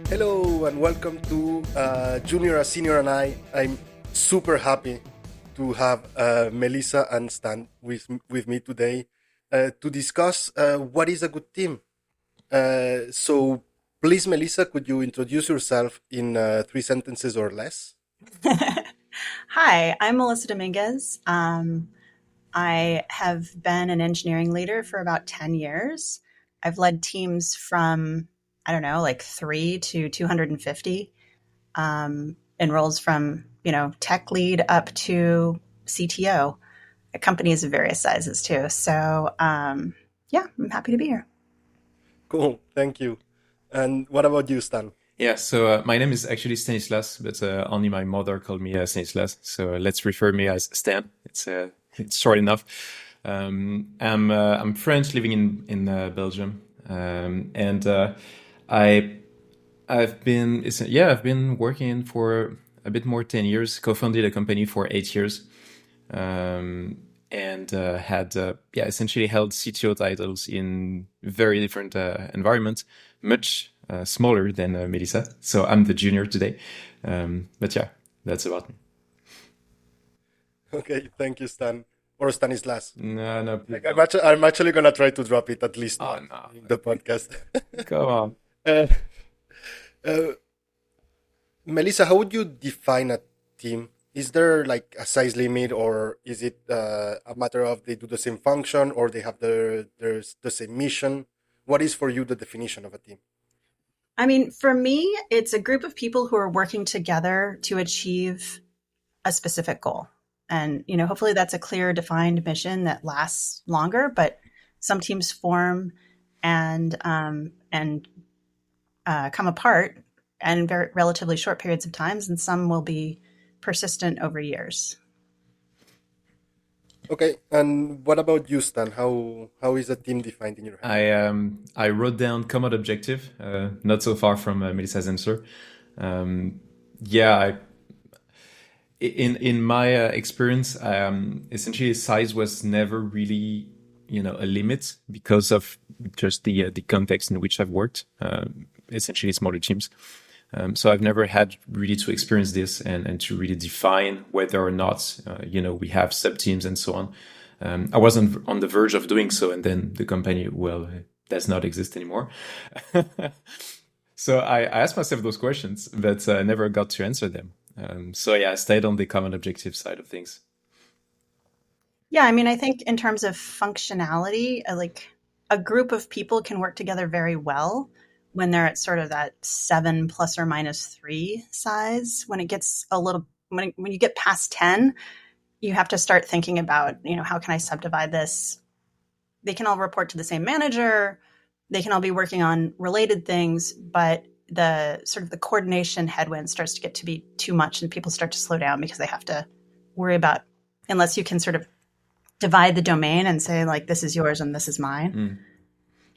Hello and welcome to Junior, a Senior, and I. I'm super happy to have Melissa and Stan with me today to discuss what is a good team. So, please, Melissa, could you introduce yourself in 3 sentences or less? Hi, I'm Melissa Dominguez. I have been an engineering leader for about 10 years. I've led teams from, I don't know, like 3 to 250, in roles from, tech lead up to CTO at companies of various sizes too. So, yeah, I'm happy to be here. Cool, thank you. And what about you, Stan? Yeah, so my name is actually Stanislas, but only my mother called me Stanislas. So let's refer me as Stan. It's short enough. I'm French, living in Belgium, and I I've been working for a bit more 10 years. Co-founded a company for 8 years, and had essentially held CTO titles in very different environments, much smaller than Melissa. So I'm the junior today, but yeah, that's about me. Okay, thank you, Stan. Or Stanislas. No, no, Like, please I'm, don't. actually, I'm actually gonna try to drop it at least Oh once no, in the podcast. come on. uh, uh, Melissa, how would you define a team? Is there like a size limit, or is it a matter of they do the same function, or they have the same mission? What is for you the definition of a team? I mean, for me, it's a group of people who are working together to achieve a specific goal. And, hopefully that's a clear, defined mission that lasts longer, but some teams form and come apart in very relatively short periods of times, and some will be persistent over years. Okay, and what about you, Stan? How is a team defined in your head? I wrote down common objective, not so far from Melissa's answer. Um, yeah, in my experience, essentially size was never really, a limit because of just the context in which I've worked. Essentially, smaller teams. So I've never had really to experience this and to really define whether or not, we have sub teams and so on. I was on the verge of doing so, and then the company, well, does not exist anymore. So I asked myself those questions, but never got to answer them. So yeah, I stayed on the common objective side of things. Yeah, I mean, I think in terms of functionality, like a group of people can work together very well when they're at sort of that 7 plus or minus 3 size. When it gets a little, when you get past 10, you have to start thinking about, how can I subdivide this? They can all report to the same manager. They can all be working on related things, but the sort of the coordination headwind starts to get to be too much and people start to slow down because they have to worry about, unless you can sort of divide the domain and say like this is yours and this is mine.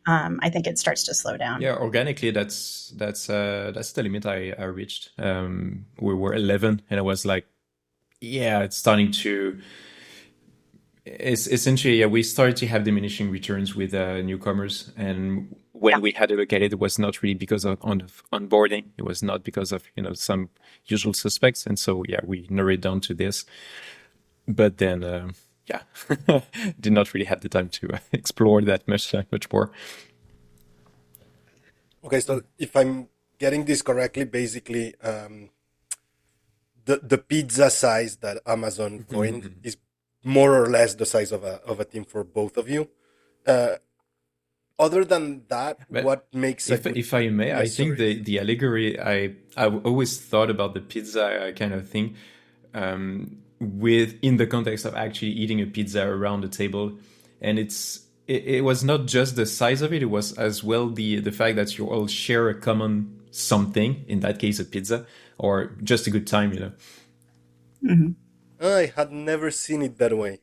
Mm. I think it starts to slow down. Yeah, organically, that's the limit I reached. We were 11, and I was like, yeah, it's starting to. It's essentially, yeah, we started to have diminishing returns with newcomers, and Yeah. when we had allocated, it was not really because of onboarding. It was not because of some usual suspects, and so yeah, we narrowed it down to this. But then, yeah, did not really have the time to explore that much more. Okay, so if I'm getting this correctly, basically, the pizza size that Amazon coined is more or less the size of a team for both of you. Uh, Other than that, But what makes a good if I may, I yes, think sorry. the allegory I always thought about the pizza kind of thing, with in the context of actually eating a pizza around the table, and it was not just the size of it; it was as well the fact that you all share a common something. In that case, a pizza, or just a good time. Hmm. I had never seen it that way,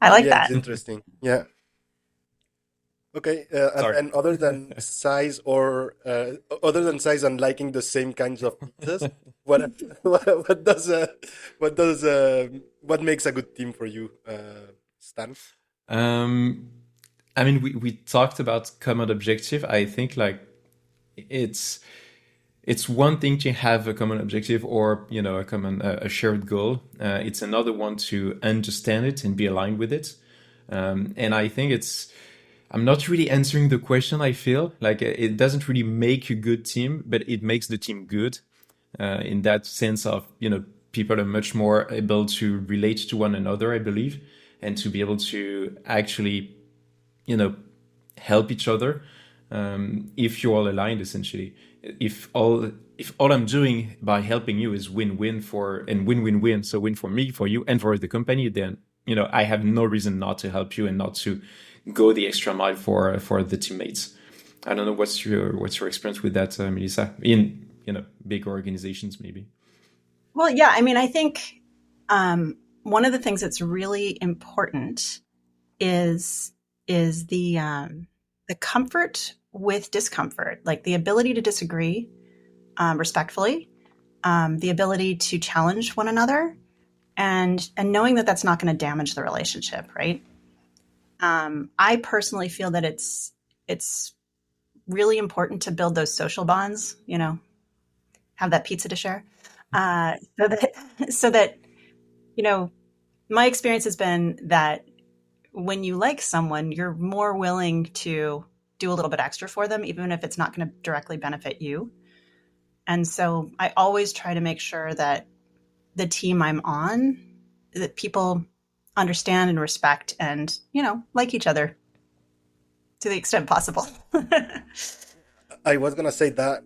I but like yeah, it's that. interesting. Yeah. Okay, Sorry. and other than size or other than size and liking the same kinds of pizzas, what what does what makes a good team for you, Stan? Um, I mean, we talked about common objective. I think like it's it's one thing to have a common objective or a common a shared goal. It's another one to understand it and be aligned with it. And I think I'm not really answering the question. I feel like it doesn't really make a good team, but it makes the team good in that sense of people are much more able to relate to one another, I believe, and to be able to actually help each other if you're all aligned. Essentially, if all I'm doing by helping you is win-win win-win-win, so win for me, for you, and for the company, then I have no reason not to help you and not to go the extra mile for the teammates. I don't know what's your experience with that, Melissa, in big organizations maybe. Well, yeah, I mean, I think one of the things that's really important is the comfort with discomfort, like the ability to disagree respectfully, the ability to challenge one another, and knowing that that's not going to damage the relationship, right? I personally feel that it's really important to build those social bonds, have that pizza to share, so that my experience has been that when you like someone, you're more willing to do a little bit extra for them, even if it's not going to directly benefit you. And so I always try to make sure that the team I'm on, that people understand and respect and, like each other to the extent possible. I was gonna say that,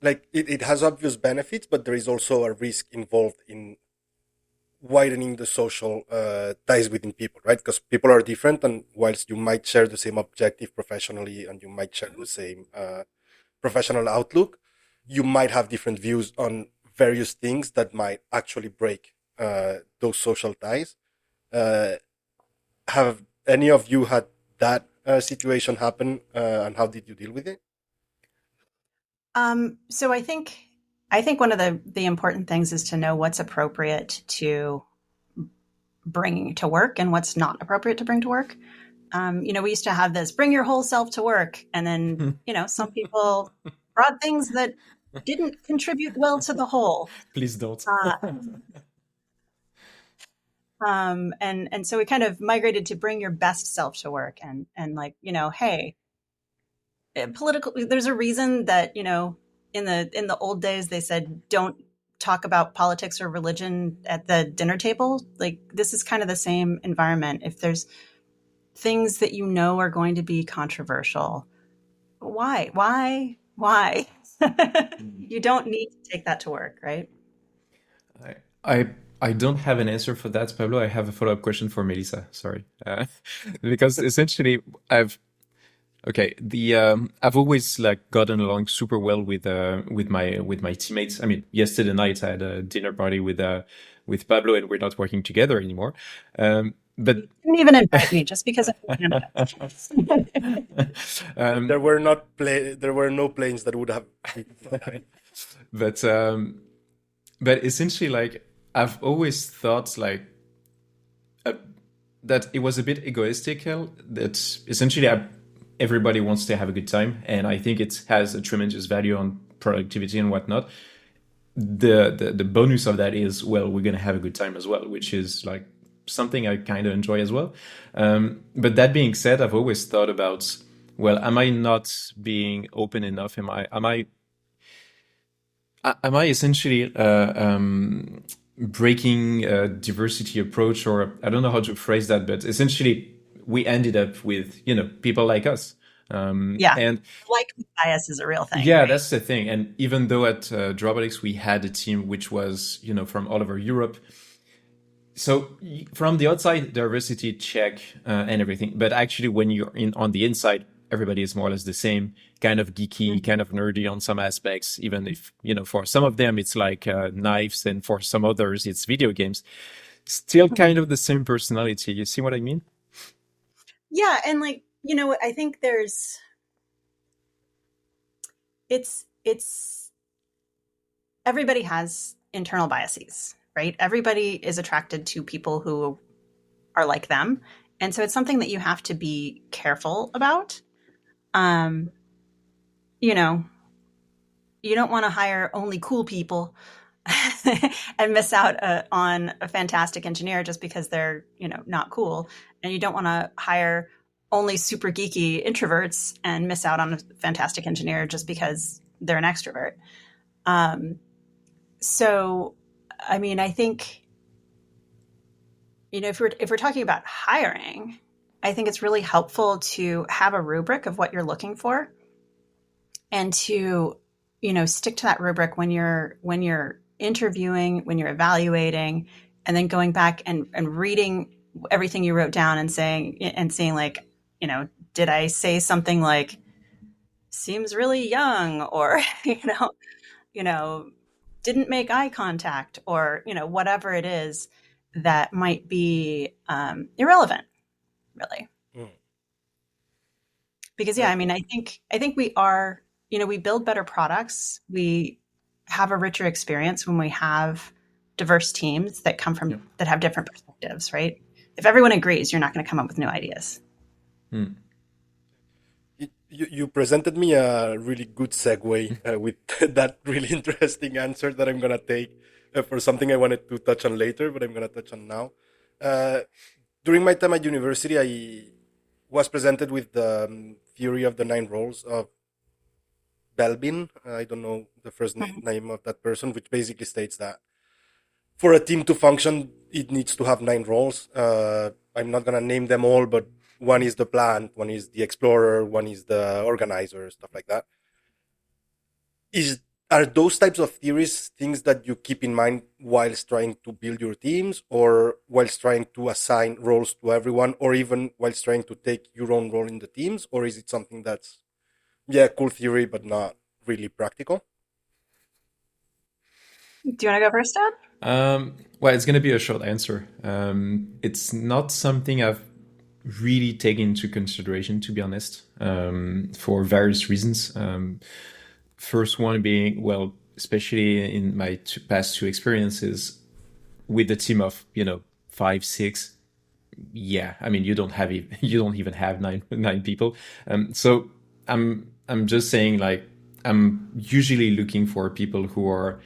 like, it has obvious benefits, but there is also a risk involved in widening the social ties within people, right? Because people are different, and whilst you might share the same objective professionally and you might share the same professional outlook, you might have different views on various things that might actually break those social ties. Have any of you had that situation happen, and how did you deal with it? So I think one of the important things is to know what's appropriate to bring to work and what's not appropriate to bring to work. We used to have this bring your whole self to work. And then, some people brought things that didn't contribute well to the whole. Please don't. And so we kind of migrated to bring your best self to work and like, hey, political, there's a reason that, in the old days, they said, don't talk about politics or religion at the dinner table. Like, this is kind of the same environment. If there's things that are going to be controversial, why? You don't need to take that to work, right? I don't have an answer for that, Pablo. I have a follow-up question for Melissa. Sorry, because essentially I've always like gotten along super well with my teammates. I mean, yesterday night I had a dinner party with Pablo, and we're not working together anymore. But you didn't even invite me just because of There were no planes that would have. But essentially, like, I've always thought like that it was a bit egoistical. That essentially everybody wants to have a good time, and I think it has a tremendous value on productivity and whatnot. The bonus of that is, well, we're gonna have a good time as well, which is like something I kind of enjoy as well. But that being said, I've always thought about, well, am I not being open enough? Am I essentially breaking a diversity approach, or I don't know how to phrase that, but essentially we ended up with people like us. Yeah, and like bias is a real thing. Yeah, right? that's the thing. And even though at Dropbox we had a team which was from all over Europe, so from the outside diversity check and everything, but actually when you're on the inside, everybody is more or less the same, kind of geeky, kind of nerdy on some aspects, even if for some of them it's like knives, and for some others it's video games. Still kind of the same personality. You see what I mean? Yeah, and like I think it's everybody has internal biases, right? Everybody is attracted to people who are like them, and so it's something that you have to be careful about. you don't want to hire only cool people and miss out on a fantastic engineer just because they're, not cool. And you don't want to hire only super geeky introverts and miss out on a fantastic engineer just because they're an extrovert. So, I mean, I think, if we're talking about hiring, I think it's really helpful to have a rubric of what you're looking for, and to, stick to that rubric when you're interviewing, when you're evaluating, and then going back and reading everything you wrote down and seeing like, did I say something like seems really young, or didn't make eye contact, or whatever it is that might be irrelevant, really. Because I mean, I think we are, we build better products. We have a richer experience when we have diverse teams that come from that have different perspectives, right? If everyone agrees, you're not going to come up with new ideas. You presented me a really good segue with that really interesting answer that I'm going to take for something I wanted to touch on later, but I'm going to touch on now. During my time at university, I was presented with the theory of the 9 roles of Belbin. I don't know the first name of that person, which basically states that for a team to function, it needs to have 9 roles. I'm not going to name them all, but one is the plant, one is the explorer, one is the organizer, stuff like that. Are those types of theories things that you keep in mind whilst trying to build your teams, or whilst trying to assign roles to everyone, or even whilst trying to take your own role in the teams? Or is it something that's, cool theory, but not really practical? Do you want to go first, Dad? Well, it's going to be a short answer. It's not something I've really taken into consideration, to be honest, for various reasons. First one being, well, especially in my past 2 experiences with a team of 5, 6. Yeah, I mean, you don't even have nine people. So I'm just saying, like, I'm usually looking for people who are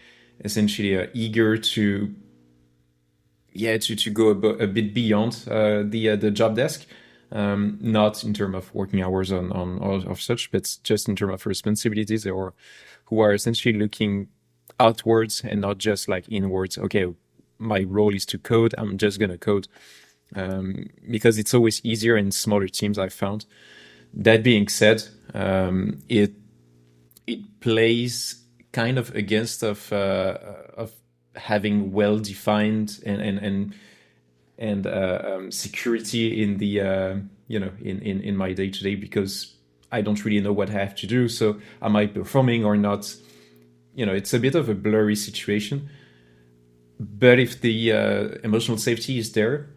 essentially eager to go a bit beyond the job desk. Not in terms of working hours on of such, but just in terms of responsibilities, or who are essentially looking outwards and not just like inwards. Okay, my role is to code. I'm just gonna code, because it's always easier in smaller teams, I've found. That being said, it plays kind of against of having well-defined and security in the in my day-to-day, because I don't really know what I have to do. So am I performing or not? It's a bit of a blurry situation. But if the emotional safety is there,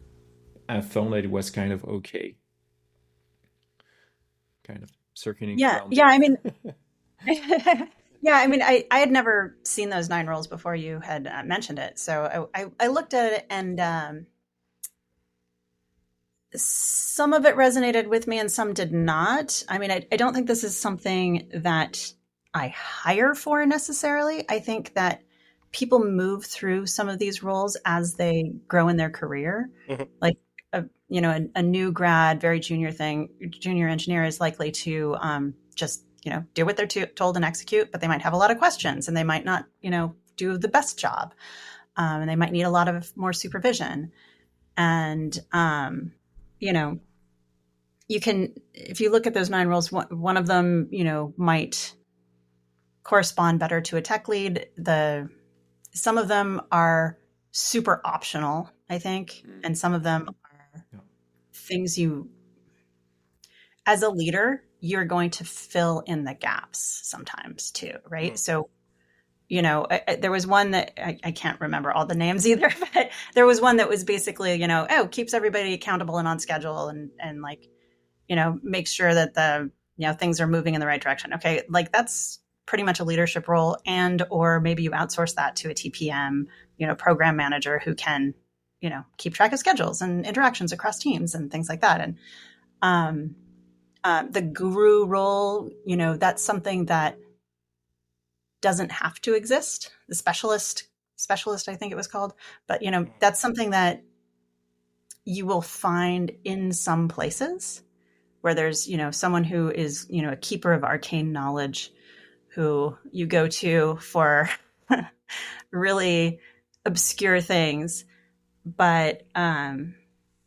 I found that it was kind of okay. Kind of circling around. Yeah. I mean, I had never seen those 9 roles before you had mentioned it. So I looked at it, and some of it resonated with me and some did not. I mean, I don't think this is something that I hire for necessarily. I think that people move through some of these roles as they grow in their career. Like a new grad, very junior engineer is likely to just do what they're told and execute, but they might have a lot of questions, and they might not do the best job, and they might need a lot of more supervision. And you can, if you look at those 9 roles, one of them might correspond better to a tech lead. Some of them are super optional, I think, and some of them are things as a leader, you're going to fill in the gaps sometimes too, right? So, there was one that I can't remember all the names either, but there was one that was basically, keeps everybody accountable and on schedule, and like, makes sure that the, things are moving in the right direction. Okay. Like, that's pretty much a leadership role, or maybe you outsource that to a TPM, program manager who can, keep track of schedules and interactions across teams and things like that. And the guru role, that's something that doesn't have to exist. The specialist, I think it was called, but that's something that you will find in some places where there's, someone who is, a keeper of arcane knowledge who you go to for really obscure things. But,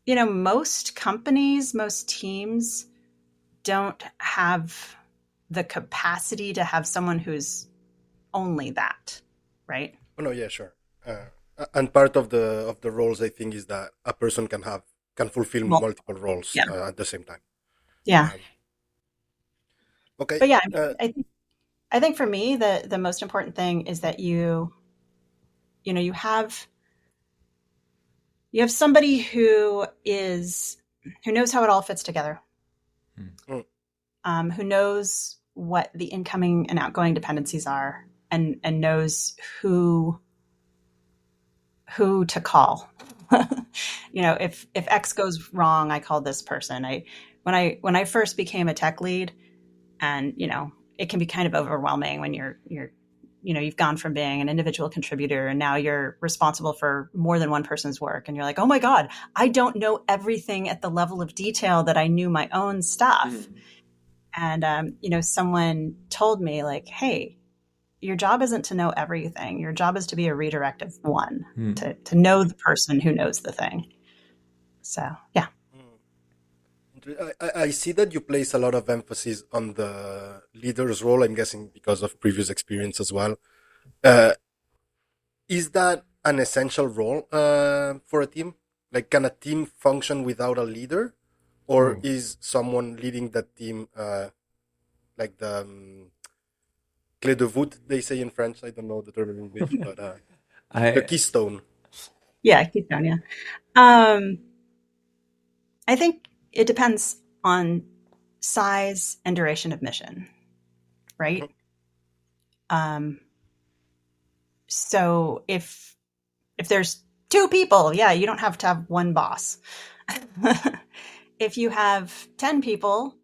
most companies, most teams don't have the capacity to have someone who's only that, right? Oh no, yeah, sure. And part of the roles, I think, is that a person can fulfill multiple roles at the same time. Yeah. Okay. But yeah, I think for me, the most important thing is that you have somebody who knows how it all fits together, who knows what the incoming and outgoing dependencies are, and knows who to call. If X goes wrong, I call this person. When I first became a tech lead, and it can be kind of overwhelming when you've gone from being an individual contributor and now you're responsible for more than one person's work, and you're like, oh my God, I don't know everything at the level of detail that I knew my own stuff. And someone told me, like, hey, your job isn't to know everything. Your job is to be a redirect of one, to know the person who knows the thing. So, yeah. I see that you place a lot of emphasis on the leader's role, I'm guessing because of previous experience as well. Is that an essential role for a team? Like, can a team function without a leader? Or is someone leading that team like the clé de voûte, they say in French? I don't know the term in English, but the keystone. Yeah, keystone, yeah. I think it depends on size and duration of mission, right? So if there's 2 people, yeah, you don't have to have one boss. If you have 10 people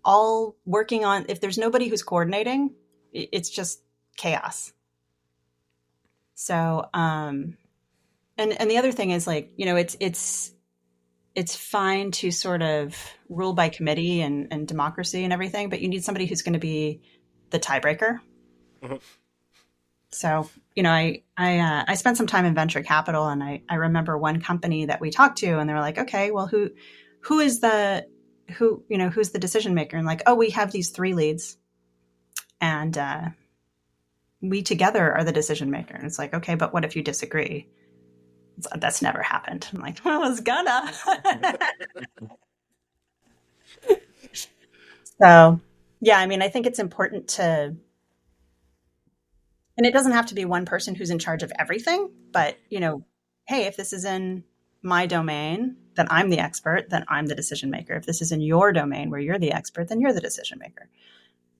all working on, if there's nobody who's coordinating, it's just chaos. So, and the other thing is, like, it's fine to sort of rule by committee and democracy and everything, but you need somebody who's going to be the tiebreaker. So, I spent some time in venture capital, and I remember one company that we talked to, and they were like, okay, well, who's the decision maker? And like, oh, we have these 3 leads, and we together are the decision maker. And it's like, okay, but what if you disagree? That's never happened. I'm like, well, I was gonna. So, yeah, I think it's important to, and it doesn't have to be one person who's in charge of everything, but, hey, if this is in my domain, then I'm the expert, then I'm the decision maker. If this is in your domain where you're the expert, then you're the decision maker.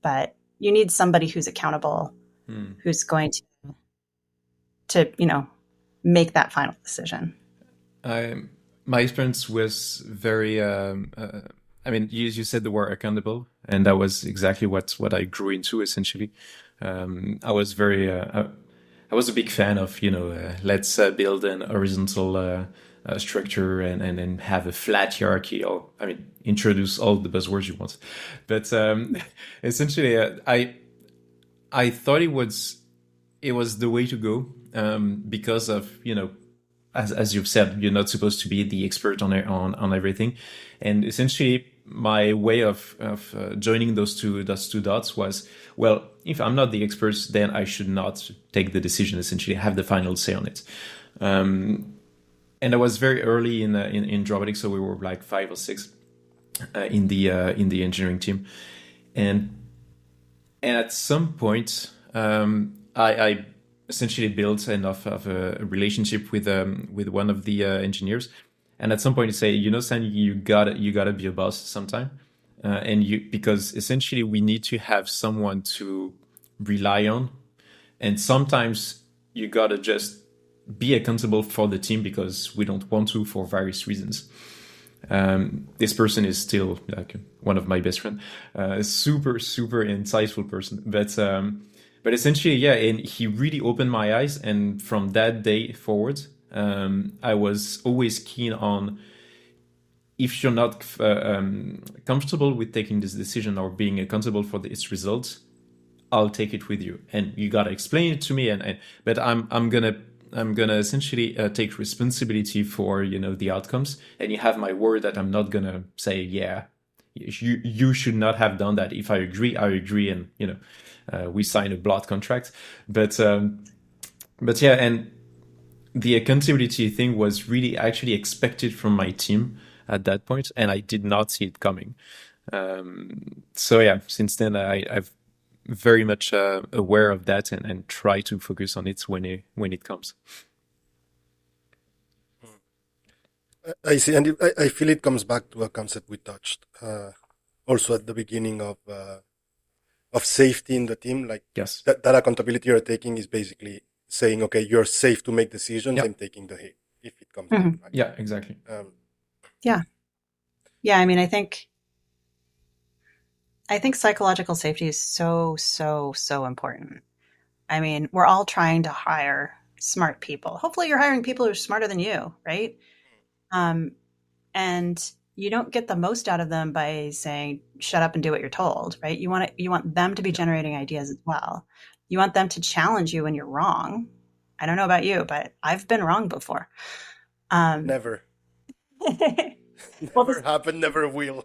But you need somebody who's accountable, who's going to make that final decision. My experience was very, you said the word accountable, and that was exactly what I grew into, essentially. I was a big fan of, let's build an horizontal structure and then have a flat hierarchy, or, introduce all the buzzwords you want. But essentially, I thought it was the way to go, because of, as you've said, you're not supposed to be the expert on everything. And essentially, my way of joining those two dots was, well, if I'm not the expert, then I should not take the decision, essentially have the final say on it. And I was very early in Drawbotics, so we were like 5 or 6 in the engineering team, and at some point, I essentially built enough of a relationship with one of the engineers, and at some point you say, Sam, you gotta be a boss sometime, because essentially we need to have someone to rely on, and sometimes you gotta just be accountable for the team because we don't want to, for various reasons. This person is still like one of my best friends, a super, super insightful person. But essentially, yeah, and he really opened my eyes. And from that day forward, I was always keen on, if you're not comfortable with taking this decision or being accountable for its results, I'll take it with you, and you gotta explain it to me. But I'm gonna essentially take responsibility for the outcomes, and you have my word that I'm not gonna say, yeah, you should not have done that. If I agree, and we sign a blood contract. But yeah, and the accountability thing was really actually expected from my team at that point, and I did not see it coming. So yeah, since then I've very much aware of that, and try to focus on it when it comes. I see, and I feel it comes back to a concept we touched also at the beginning of safety in the team. Like Yes. that accountability you're taking is basically saying, okay, you're safe to make decisions. Yeah. I'm taking the hit if it comes. Right? Yeah, exactly. Yeah. I mean, I think psychological safety is so important. I mean, we're all trying to hire smart people. Hopefully you're hiring people who are smarter than you, right? And you don't get the most out of them by saying, shut up and do what you're told, right? You want them to be generating ideas as well. You want them to challenge you when you're wrong. I don't know about you, but I've been wrong before. Never. Never happened, never will.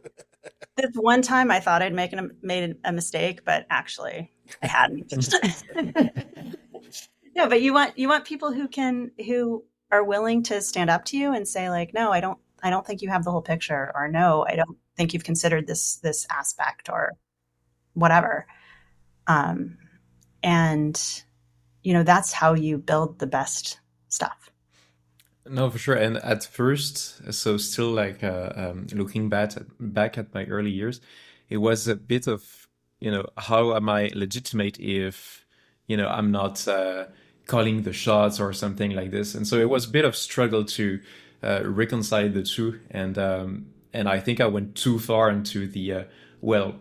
This one time I thought I'd made a mistake, but actually I hadn't. No, but you want people who are willing to stand up to you and say, like, no, I don't think you have the whole picture, or no, I don't think you've considered this aspect, or whatever. And that's how you build the best stuff. No, for sure. And at first, so still like looking back at my early years, it was a bit of, how am I legitimate if, I'm not calling the shots or something like this. And so it was a bit of struggle to reconcile the two. And I think I went too far into the, well,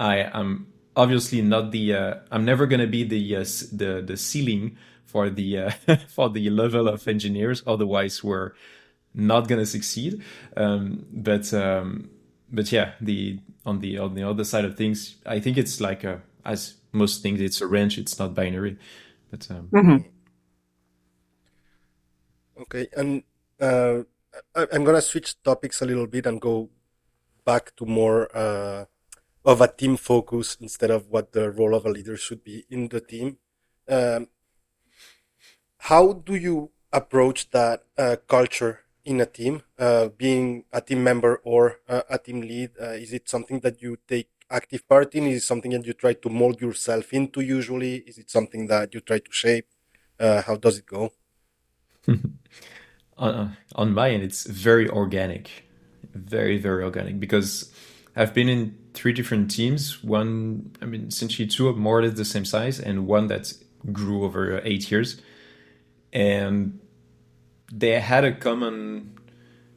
I am obviously not I'm never going to be the ceiling for the for the level of engineers. Otherwise, we're not going to succeed. But yeah, on the other side of things, I think it's like as most things, it's a range. It's not binary. But Okay, and I'm gonna switch topics a little bit and go back to more of a team focus instead of what the role of a leader should be in the team. Um, how do you approach that culture in a team, being a team member or a team lead? Is it something that you take active part in? Is it something that you try to mold yourself into usually? Is it something that you try to shape? How does it go? on my end, it's very organic, very, very organic, because I've been in 3 different teams. One, I mean, essentially 2 are more or less the same size, and one that grew over 8 years. And they had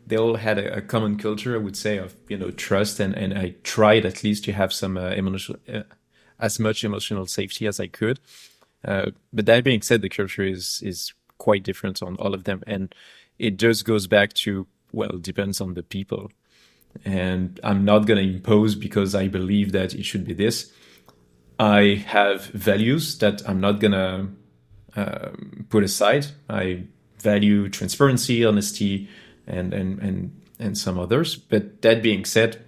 they all had a common culture, I would say, of trust, and I tried at least to have some as much emotional safety as I could. But that being said, the culture is quite different on all of them, and it just goes back to, well, it depends on the people. And I'm not going to impose because I believe that it should be this. I have values that I'm not going to put aside. I value transparency, honesty, and some others. But that being said,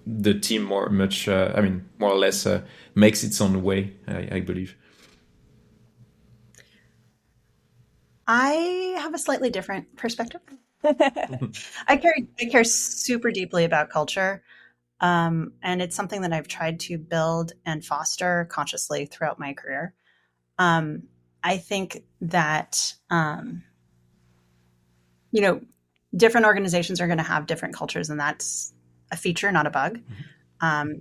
the team more or less makes its own way, I believe. I have a slightly different perspective. I care super deeply about culture. And it's something that I've tried to build and foster consciously throughout my career. I think that, different organizations are going to have different cultures, and that's a feature, not a bug.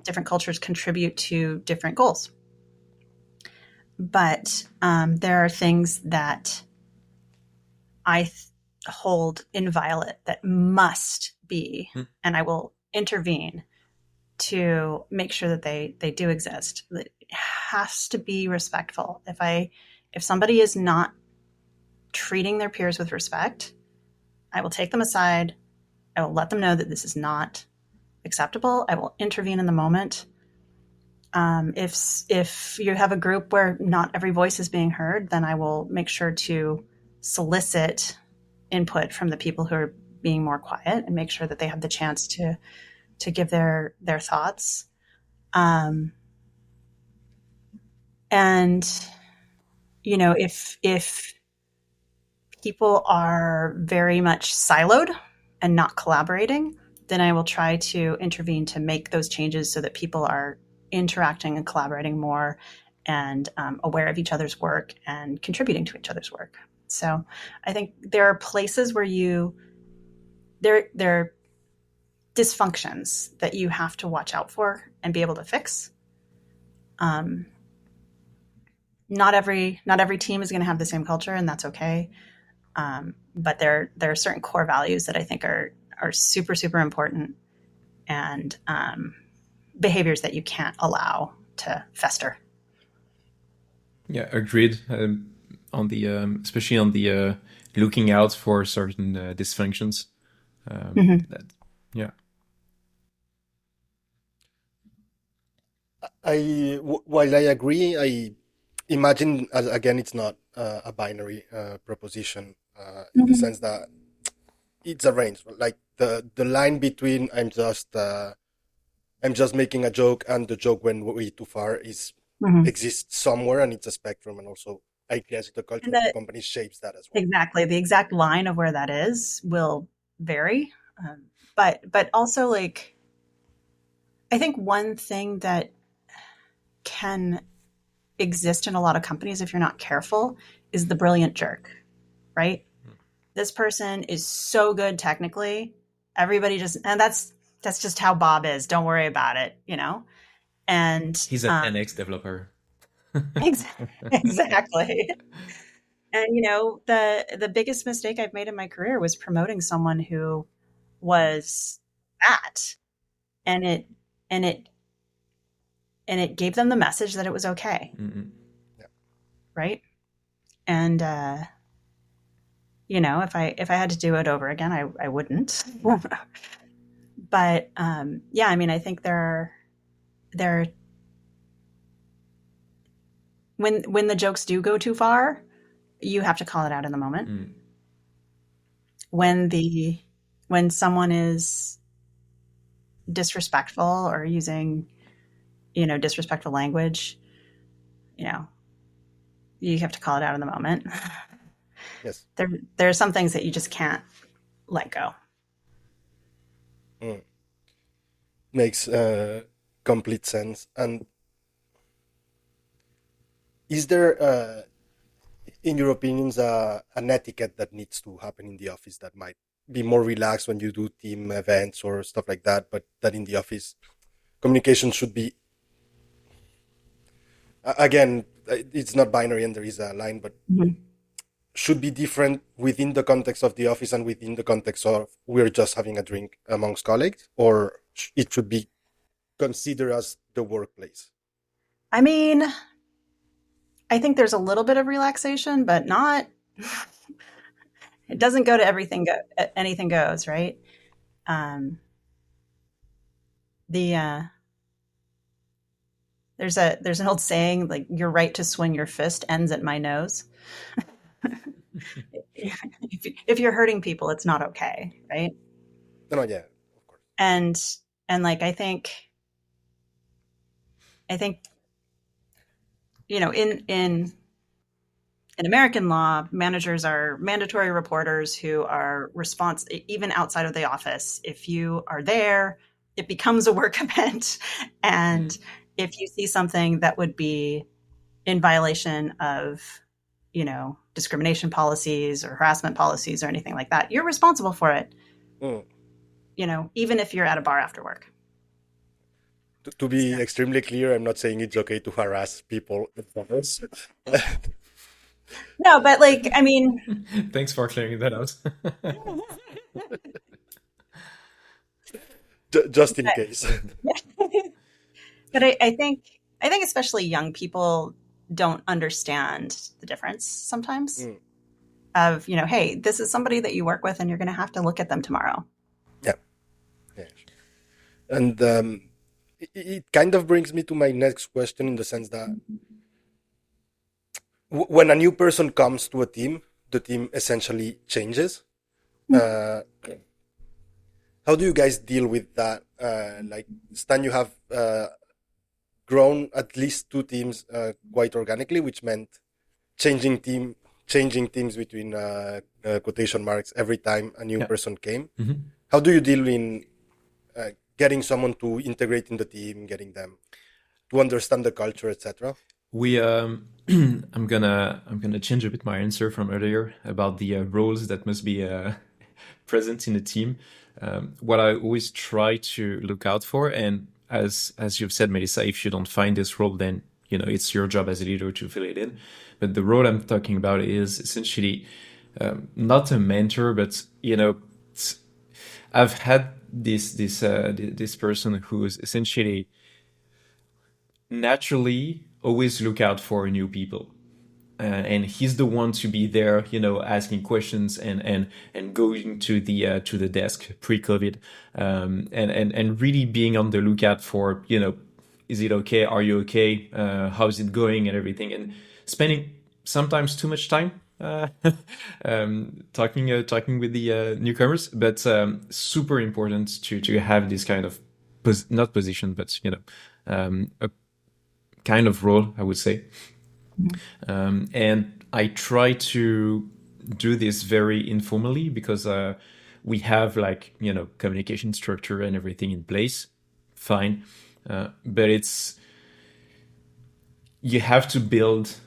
Different cultures contribute to different goals. But there are things that I hold inviolate that must be, and I will intervene to make sure that they do exist. It has to be respectful. If somebody is not treating their peers with respect, I will take them aside. I will let them know that this is not acceptable. I will intervene in the moment. If you have a group where not every voice is being heard, then I will make sure to solicit input from the people who are being more quiet and make sure that they have the chance to give their thoughts. And if people are very much siloed and not collaborating, then I will try to intervene to make those changes so that people are interacting and collaborating more and aware of each other's work and contributing to each other's work. So I think there are places where there are dysfunctions that you have to watch out for and be able to fix. Not every team is going to have the same culture, and that's okay. But there are certain core values that I think are super, super important, and behaviors that you can't allow to fester. Yeah, agreed. On the especially on the looking out for certain dysfunctions. Yeah. While I agree, I imagine again it's not a binary proposition in the sense that it's a range. Like the line between I'm just making a joke and the joke went way too far exists somewhere, and it's a spectrum, and also I guess the culture of the company shapes that as well. Exactly, the exact line of where that is will vary, but also like I think one thing that can exist in a lot of companies if you're not careful is the brilliant jerk, right? This person is so good technically, everybody and that's just how Bob is. Don't worry about it, And he's an NX developer. Exactly. And the biggest mistake I've made in my career was promoting someone who was that, and it gave them the message that it was okay. Yeah. Right. And if I had to do it over again, I wouldn't. But yeah, I mean, I think there are when the jokes do go too far, you have to call it out in the moment. When someone is disrespectful or using disrespectful language, you have to call it out in the moment. Yes. There are some things that you just can't let go. Makes complete sense. And is there, in your opinions, an etiquette that needs to happen in the office that might be more relaxed when you do team events or stuff like that, but that in the office communication should be, again, it's not binary and there is a line, but should be different within the context of the office and within the context of we're just having a drink amongst colleagues, or it should be considered as the workplace? I mean, I think there's a little bit of relaxation, but not. It doesn't go to anything goes, right? There's an old saying, like, your right to swing your fist ends at my nose. If you're hurting people, it's not okay, right? No, yeah, of course. And like I think in American law, managers are mandatory reporters who are even outside of the office. If you are there, it becomes a work event. And if you see something that would be in violation of, discrimination policies or harassment policies or anything like that, you're responsible for it. Even if you're at a bar after work. To be extremely clear, I'm not saying it's okay to harass people. No, but like, I mean... Thanks for clearing that out. Just in case. But I think especially young people don't understand the difference sometimes of, hey, this is somebody that you work with and you're going to have to look at them tomorrow. Yeah. Yeah. And it kind of brings me to my next question, in the sense that when a new person comes to a team, the team essentially changes. How do you guys deal with that? Like, Stan, you have grown at least two teams quite organically, which meant changing teams between quotation marks every time a new person came. How do you deal in getting someone to integrate in the team, getting them to understand the culture, etc.? We I'm gonna change a bit my answer from earlier about the roles that must be present in a team. What I always try to look out for, and as you've said, Melissa, if you don't find this role, then it's your job as a leader to fill it in. But the role I'm talking about is essentially not a mentor, but I've had this person who's essentially naturally always look out for new people. And he's the one to be there, asking questions and going to the desk pre-COVID, and really being on the lookout for, is it okay? Are you okay? How's it going and everything? And spending sometimes too much time talking with the newcomers, but super important to have this kind of not position, but a kind of role, I would say. And I try to do this very informally, because we have communication structure and everything in place, fine, but you have to build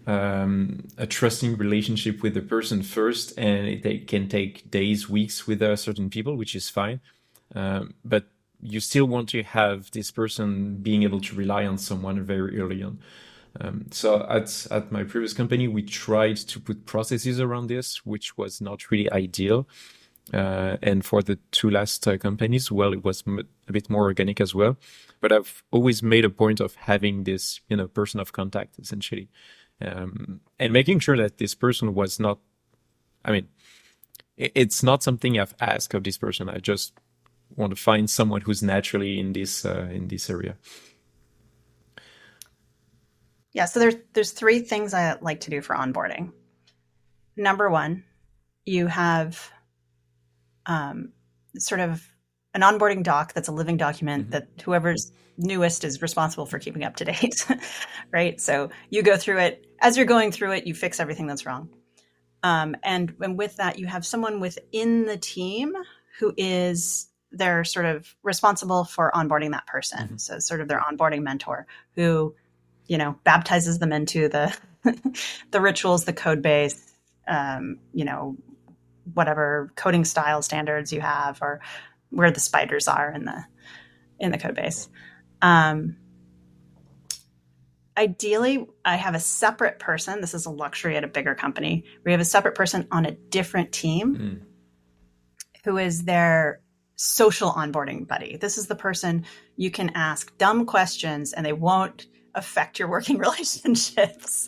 a trusting relationship with the person first, and it can take days, weeks with certain people, which is fine, but you still want to have this person being able to rely on someone very early on. So at my previous company, we tried to put processes around this, which was not really ideal. And for the two last companies, well, it was a bit more organic as well. But I've always made a point of having this, person of contact, essentially. And making sure that this person was not, it's not something I've asked of this person. I just want to find someone who's naturally in this area. Yeah, so there's three things I like to do for onboarding. Number one, you have sort of an onboarding doc that's a living document that whoever's newest is responsible for keeping up to date, right? So you go through it. As you're going through it, you fix everything that's wrong. And with that, you have someone within the team who is they're sort of responsible for onboarding that person. So sort of their onboarding mentor who baptizes them into the the rituals, the code base, whatever coding style standards you have, or where the spiders are in the code base. Ideally, I have a separate person. This is a luxury at a bigger company. We have a separate person on a different team who is their social onboarding buddy. This is the person you can ask dumb questions and they won't affect your working relationships.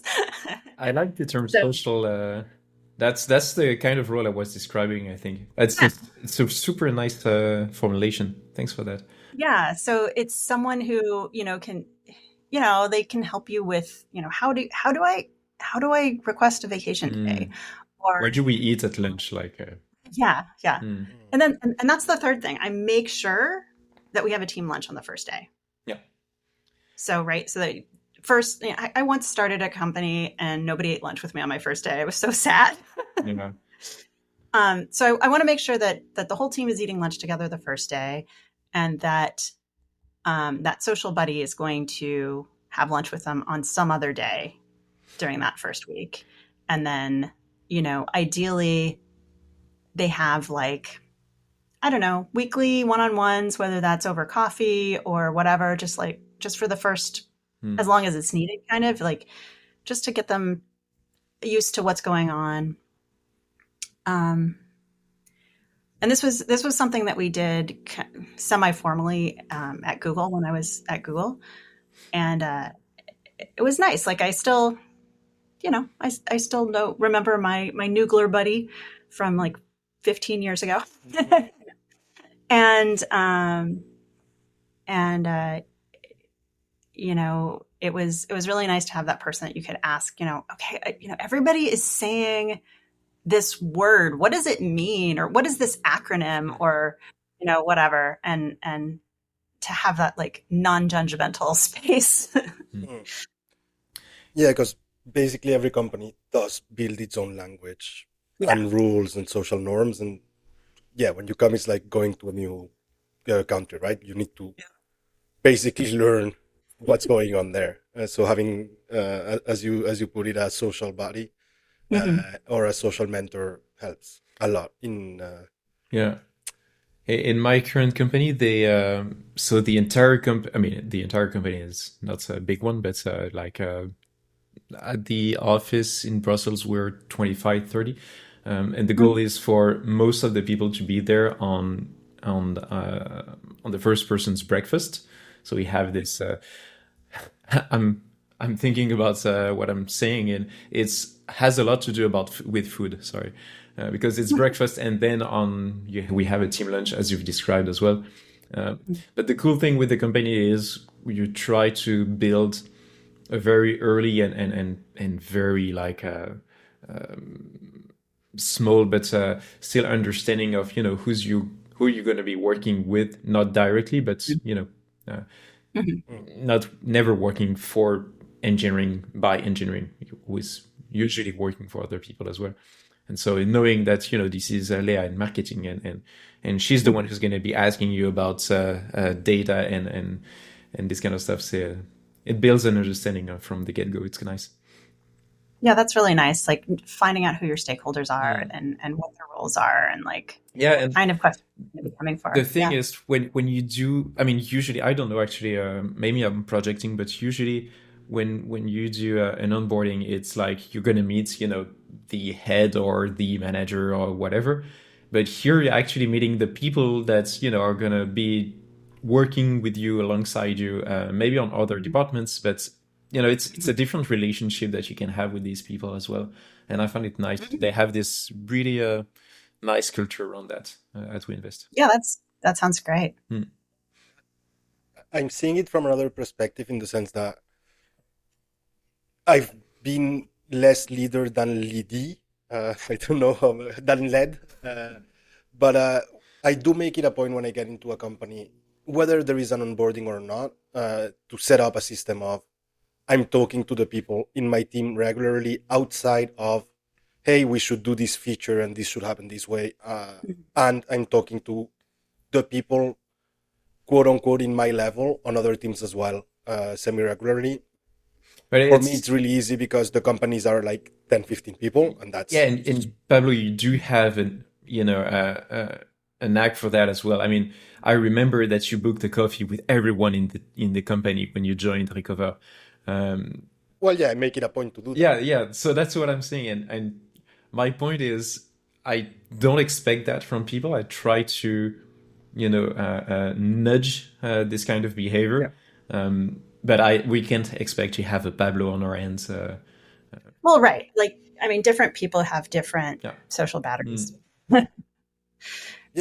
I like the term social. That's the kind of role I was describing, I think. It's a super nice formulation. Thanks for that. Yeah. So it's someone who, can, they can help you with, how do I request a vacation today? Or where do we eat at lunch? Yeah. And then, and that's the third thing. I make sure that we have a team lunch on the first day. Yeah. So, right. So that first, I once started a company and nobody ate lunch with me on my first day. I was so sad. Yeah. So I want to make sure that the whole team is eating lunch together the first day, and that that social buddy is going to have lunch with them on some other day during that first week. And then, ideally they have weekly one-on-ones, whether that's over coffee or whatever, just for the first, as long as it's needed, kind of just to get them used to what's going on. And this was something that we did semi-formally at Google when I was at Google. and it was nice. Like I still, I still remember my Noogler buddy from like 15 years ago, and and it was really nice to have that person that you could ask. Okay, everybody is saying this word. What does it mean, or what is this acronym, or whatever, and to have that like non-judgmental space. Mm. Yeah, because basically every company does build its own language Yeah. and rules and social norms. And yeah, when you come, it's like going to a new country, right? You need to basically learn what's going on there. So having, as you put it, a social buddy Mhm. or a social mentor helps a lot in. Yeah. In my current company, so the entire the entire company is not a big one, but at the office in Brussels, we're 25, 30. And the goal is for most of the people to be there on the first person's breakfast. So we have this. I'm thinking about what I'm saying, and it's has a lot to do with food. Sorry, because it's breakfast, and then we have a team lunch, as you've described as well. But the cool thing with the company is you try to build a very early and very like small but still understanding of who you're going to be working with, not directly, but uh, not never working for engineering by engineering, who is usually working for other people as well. And so knowing that this is Leah in marketing, and she's the one who's going to be asking you about data and this kind of stuff, so it builds an understanding from the get-go. It's nice. Yeah, that's really nice. Like finding out who your stakeholders are and what their roles are, and like Yeah, and kind of questions you're gonna be coming for. the thing Yeah. is, when you do, I mean, usually, I don't know actually, maybe I'm projecting, but usually when you do an onboarding, it's like you're gonna meet, the head or the manager or whatever. But here you're actually meeting the people that, are gonna be working with you alongside you, maybe on other departments, but it's a different relationship that you can have with these people as well. And I find it nice. They have this really nice culture around that at WeInvest. Yeah, that sounds great. I'm seeing it from another perspective in the sense that I've been less leader than leady. I don't know than led, but I do make it a point when I get into a company, whether there is an onboarding or not, to set up a system of I'm talking to the people in my team regularly outside of, hey, we should do this feature and this should happen this way, and I'm talking to the people, quote unquote, in my level on other teams as well, semi regularly. But For me, it's really easy because the companies are like 10, 15 people, and that's yeah, and Pablo, you do have a knack for that as well. I mean, I remember that you booked a coffee with everyone in the company when you joined Recover. well, yeah, I make it a point to do that. Yeah. So that's what I'm saying, and my point is, I don't expect that from people. I try to, nudge this kind of behavior. But we can't expect to have a Pablo on our hands. Well, right. Like, I mean, different people have different social batteries. Yeah,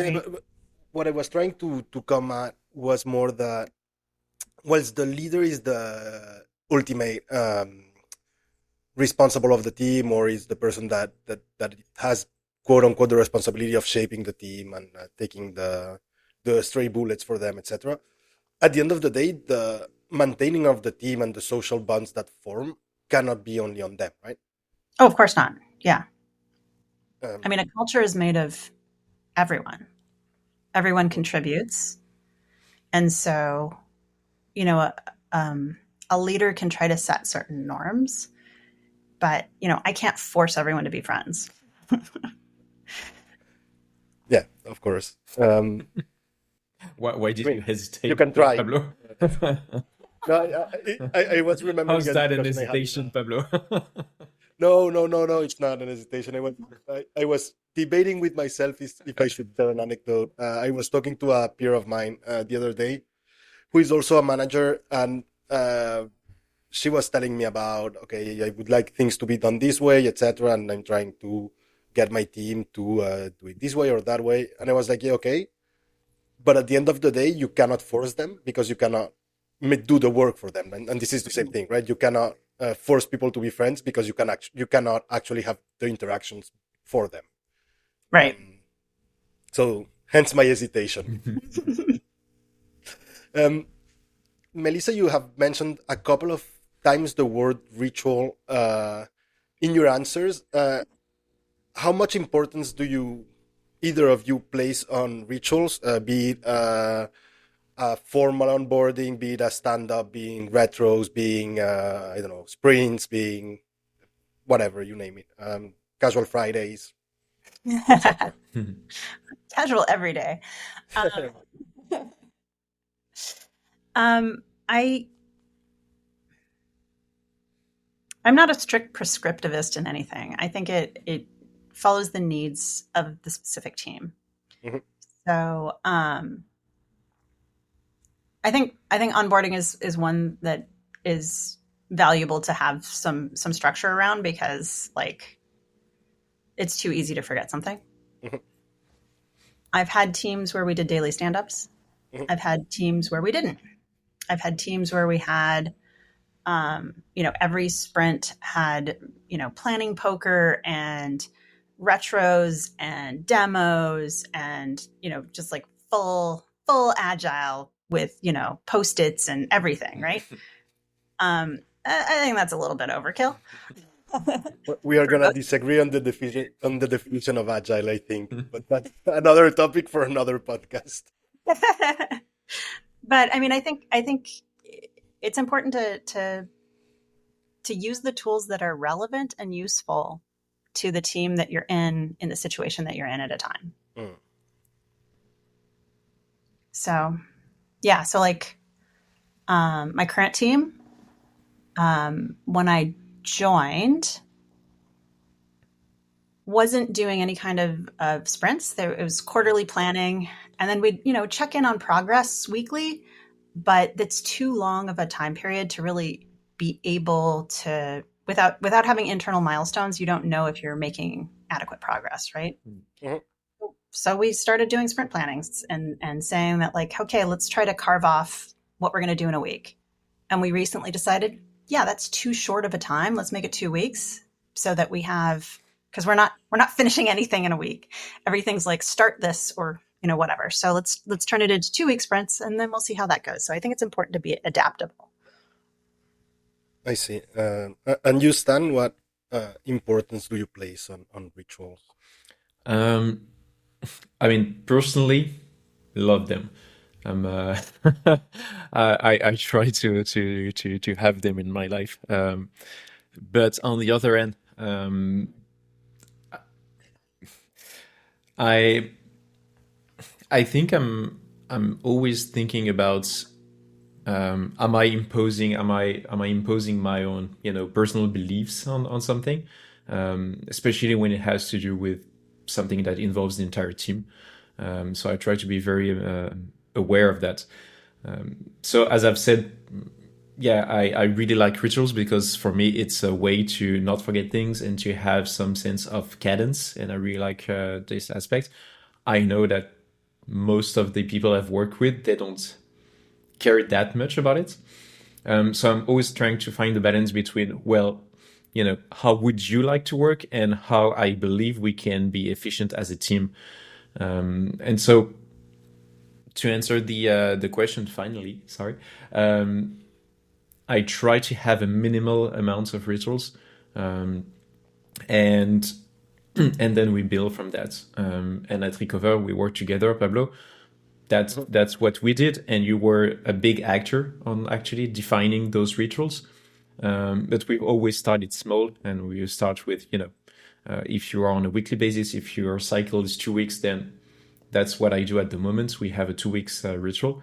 Right. but what I was trying to come at was more that, well, the leader is the ultimate responsible of the team, or is the person that has, quote unquote, the responsibility of shaping the team and taking the stray bullets for them, etc. At the end of the day, the maintaining of the team and the social bonds that form cannot be only on them, right? Oh, of course not. Yeah. Um, I mean, a culture is made of everyone. Everyone contributes. And so, a leader can try to set certain norms, but, I can't force everyone to be friends. yeah, of course. Why did I mean, you hesitate, you can try. Pablo? No, I was remembering How's a that an discussion I had with hesitation, Pablo? No, it's not an hesitation. I was debating with myself if I should tell an anecdote. I was talking to a peer of mine the other day, who is also a manager, and she was telling me about, okay, I would like things to be done this way, etc., and I'm trying to get my team to do it this way or that way. And I was like, yeah, okay, but at the end of the day, you cannot force them because you cannot do the work for them. And this is the same thing, right? You cannot force people to be friends because you cannot actually have the interactions for them. Right. So hence my hesitation. Melissa, you have mentioned a couple of times the word ritual in your answers. How much importance do either of you place on rituals, be it a formal onboarding, be it a stand-up, being retros, being, I don't know, sprints, being whatever, you name it, casual Fridays? Casual every day. I'm not a strict prescriptivist in anything. I think it follows the needs of the specific team. Mhm. So I think onboarding is one that is valuable to have some structure around, because like it's too easy to forget something. Mhm. I've had teams where we did daily stand-ups. Mhm. I've had teams where we didn't. I've had teams where we had every sprint had, planning poker and retros and demos and, just like full agile with, Post-its and everything. Right. I think that's a little bit overkill. We are going to disagree on the definition of agile, I think, but that's another topic for another podcast. But I mean, I think it's important to use the tools that are relevant and useful to the team that you're in the situation that you're in at a time. So, yeah. So like, my current team, when I joined, wasn't doing any kind of sprints. It was quarterly planning, and then we'd, check in on progress weekly, but that's too long of a time period to really be able to, without having internal milestones, you don't know if you're making adequate progress, right? Mhm. So we started doing sprint plannings and saying that, like, okay, let's try to carve off what we're going to do in a week. And we recently decided, yeah, that's too short of a time. Let's make it 2 weeks so that we have, because we're not finishing anything in a week. Everything's like start this or whatever. So let's turn it into 2-week sprints, and then we'll see how that goes. So I think it's important to be adaptable. I see. And you, Stan, what importance do you place on rituals? I mean, personally, love them. I try to have them in my life. But on the other end, I think I'm always thinking about, am I imposing my own, personal beliefs on something, especially when it has to do with something that involves the entire team. So I try to be very aware of that. So as I've said, yeah, I really like rituals because for me it's a way to not forget things and to have some sense of cadence, and I really like this aspect. I know that most of the people I've worked with, they don't care that much about it. So I'm always trying to find the balance between, well, how would you like to work and how I believe we can be efficient as a team. And so to answer the question finally, sorry, I try to have a minimal amount of rituals, and then we build from that. And at Recover, we work together, Pablo. That's what we did, and you were a big actor on actually defining those rituals. But we always started small, and we start with, if you are on a weekly basis, if your cycle is 2 weeks, then that's what I do at the moment. We have a 2 weeks ritual.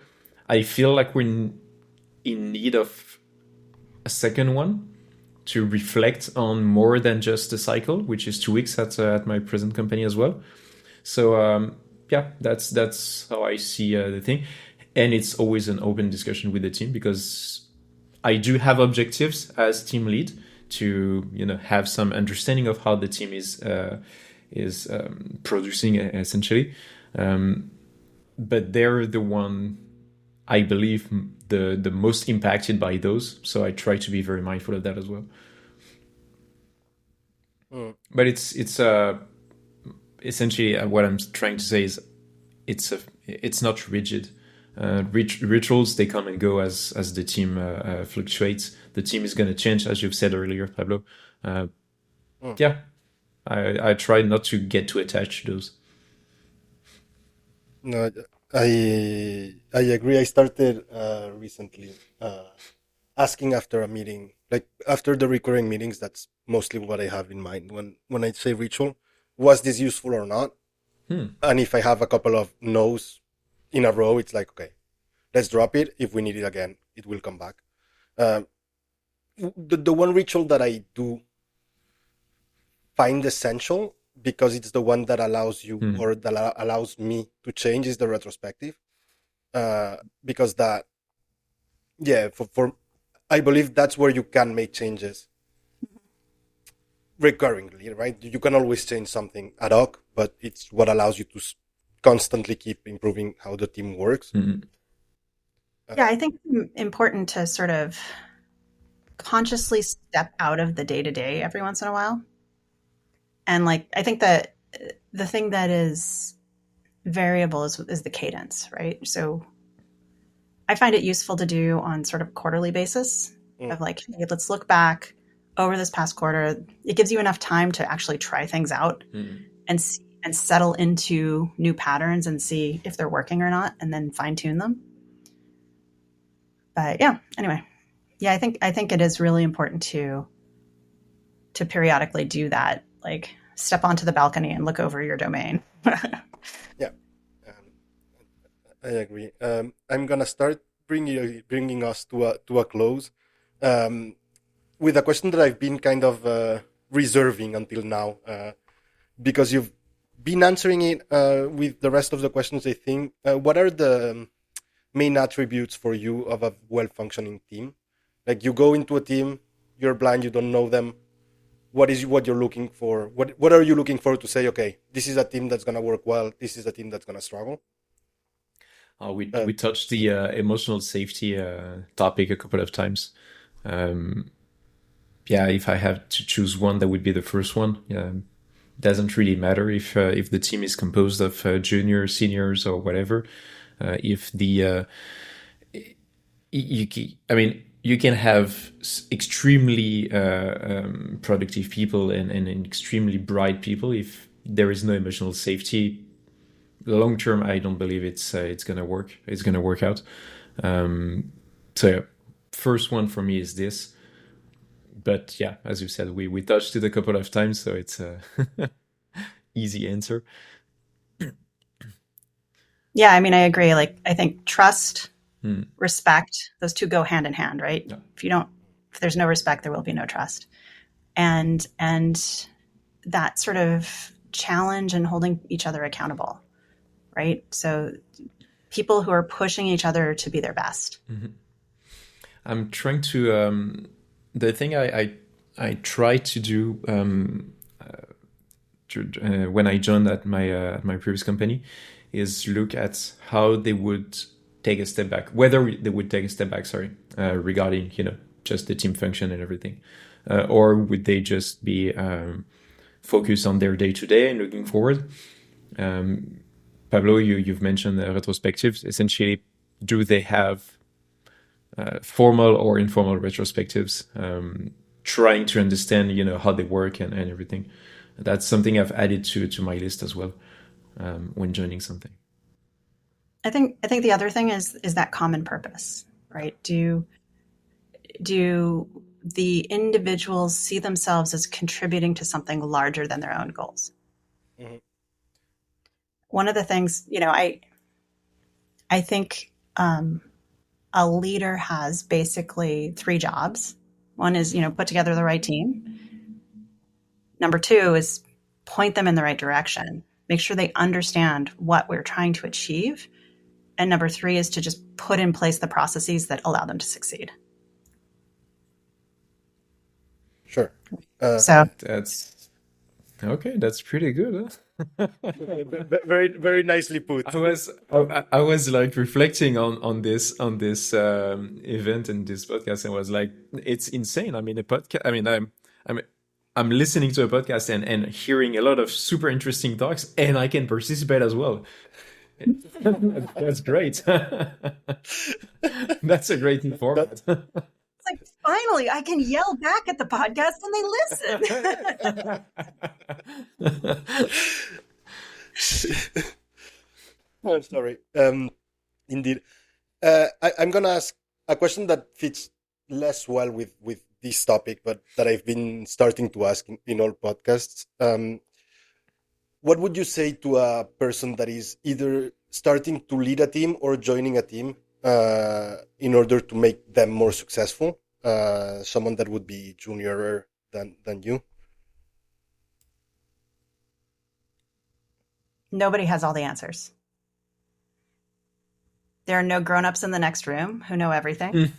I feel like we're in need of a second one to reflect on more than just the cycle, which is 2 weeks at my present company as well. So yeah, that's how I see the thing, and it's always an open discussion with the team because I do have objectives as team lead to have some understanding of how the team is producing essentially, but they're the one I believe the most impacted by those. So I try to be very mindful of that as well. But it's essentially what I'm trying to say is it's not rigid. Rituals, they come and go as the team fluctuates. The team is going to change, as you've said earlier, Pablo. Yeah, I try not to get too attached to those. No, I agree. I started recently asking after a meeting, like after the recurring meetings. That's mostly what I have in mind when I say ritual. Was this useful or not? And if I have a couple of no's in a row, it's like, okay, let's drop it. If we need it again, it will come back. The one ritual that I do find essential, because it's the one that allows you or that allows me to change, is the retrospective. Because that, yeah, for I believe that's where you can make changes recurringly, right? You can always change something ad hoc, but it's what allows you to constantly keep improving how the team works. Yeah, I think it's important to sort of consciously step out of the day-to-day every once in a while. And like, I think that the thing that is variable is the cadence, right? So I find it useful to do on sort of quarterly basis of like, hey, let's look back over this past quarter. It gives you enough time to actually try things out and see, and settle into new patterns and see if they're working or not, and then fine tune them. But yeah, anyway, yeah, I think it is really important to periodically do that. Like, step onto the balcony and look over your domain. Yeah, I agree. I'm gonna start bringing us to a close with a question that I've been kind of reserving until now, because you've been answering it with the rest of the questions. I think, what are the main attributes for you of a well-functioning team? Like, you go into a team, you're blind, you don't know them. What you're looking for? What are you looking for to say, okay, this is a team that's gonna work well, this is a team that's gonna struggle? We touched the emotional safety topic a couple of times. Yeah, if I have to choose one, that would be the first one. Doesn't really matter if the team is composed of juniors, seniors, or whatever. If the you can have extremely productive people and extremely bright people. If there is no emotional safety, long term, I don't believe it's gonna work. It's gonna work out. So first one for me is this. But yeah, as you said, we touched it a couple of times, so it's a easy answer. Yeah, I mean, I agree. Like, I think trust, respect, those two go hand in hand, right? Yeah. If there's no respect, there will be no trust. And that sort of challenge and holding each other accountable, right? So people who are pushing each other to be their best. I'm trying to, the thing I try to do when I joined at my previous company is look at how they would take a step back, whether they would take a step back, regarding, just the team function and everything. Or would they just be focused on their day-to-day and looking forward? Pablo, you've mentioned retrospectives. Essentially, do they have formal or informal retrospectives, trying to understand, how they work and everything? That's something I've added to my list as well when joining something. I think the other thing is that common purpose, right? Do the individuals see themselves as contributing to something larger than their own goals? Mm-hmm. One of the things, I think a leader has basically 3 jobs. One is, put together the right team. Number 2 is point them in the right direction. Make sure they understand what we're trying to achieve. And number 3 is to just put in place the processes that allow them to succeed. Sure. So That's okay. That's pretty good. Huh? Very, very nicely put. I was like reflecting on this event and this podcast and was like, it's insane. I mean, a podcast. I mean, I'm I'm listening to a podcast and hearing a lot of super interesting talks, and I can participate as well. That's great. That's a great format. it's like, finally, I can yell back at the podcast and they listen. Oh, sorry. Indeed. I'm gonna ask a question that fits less well with this topic, but that I've been starting to ask in all podcasts. What would you say to a person that is either starting to lead a team or joining a team in order to make them more successful? Someone that would be junior than you. Nobody has all the answers. There are no grown-ups in the next room who know everything.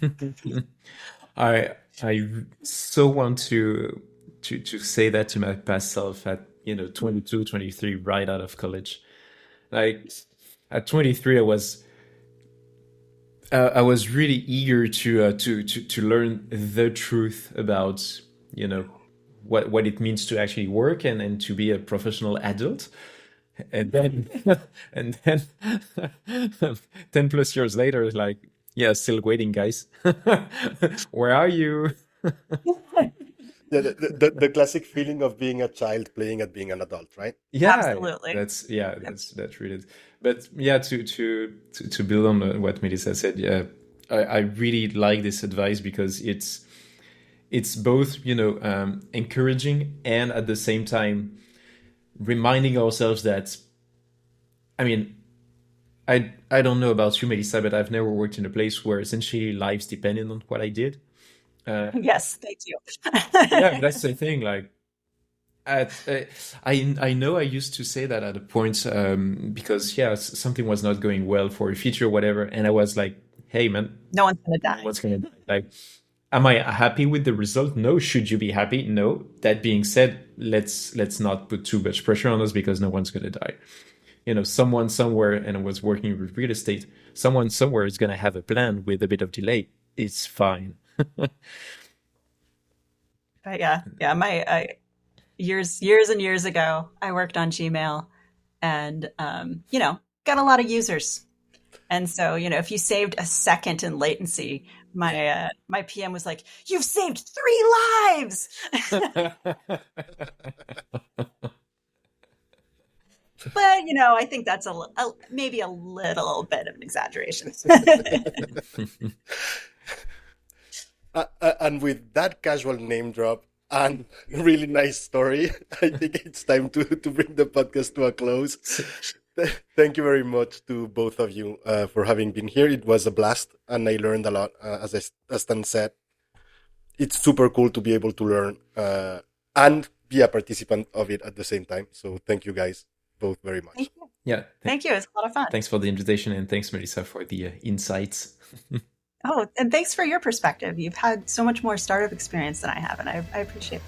I so want to say that to my past self at 22, 23, right out of college. Like at 23, I was really eager to learn the truth about what it means to actually work and to be a professional adult. And then 10 plus years later, like, yeah, still waiting, guys. Where are you? The classic feeling of being a child playing at being an adult, right? Yeah, Absolutely. that's really it. But yeah, to build on what Melissa said, yeah, I really like this advice because it's both encouraging and at the same time reminding ourselves that, I mean, I don't know about you, Melissa, but I've never worked in a place where essentially lives depended on what I did. Yes, thank you. Yeah, that's the thing. Like, I know I used to say that at a point because something was not going well for a feature or whatever, and I was like, hey man, No one's gonna die. what's gonna die? Like, am I happy with the result? No. Should you be happy? No. That being said, let's not put too much pressure on us because no one's gonna die. Someone somewhere, and I was working with real estate, someone somewhere is gonna have a plan with a bit of delay. It's fine. But yeah, my years and years ago, I worked on Gmail, and got a lot of users. And so, if you saved a second in latency, my PM was like, "You've saved 3 lives." But I think that's maybe a little bit of an exaggeration. And with that casual name drop and really nice story, I think it's time to bring the podcast to a close. Thank you very much to both of you for having been here. It was a blast, and I learned a lot. As Stan said, it's super cool to be able to learn and be a participant of it at the same time. So thank you guys both very much. Thank you. Yeah. Thank you. It's a lot of fun. Thanks for the invitation, and thanks, Melissa, for the insights. Oh, and thanks for your perspective. You've had so much more startup experience than I have, and I appreciate it.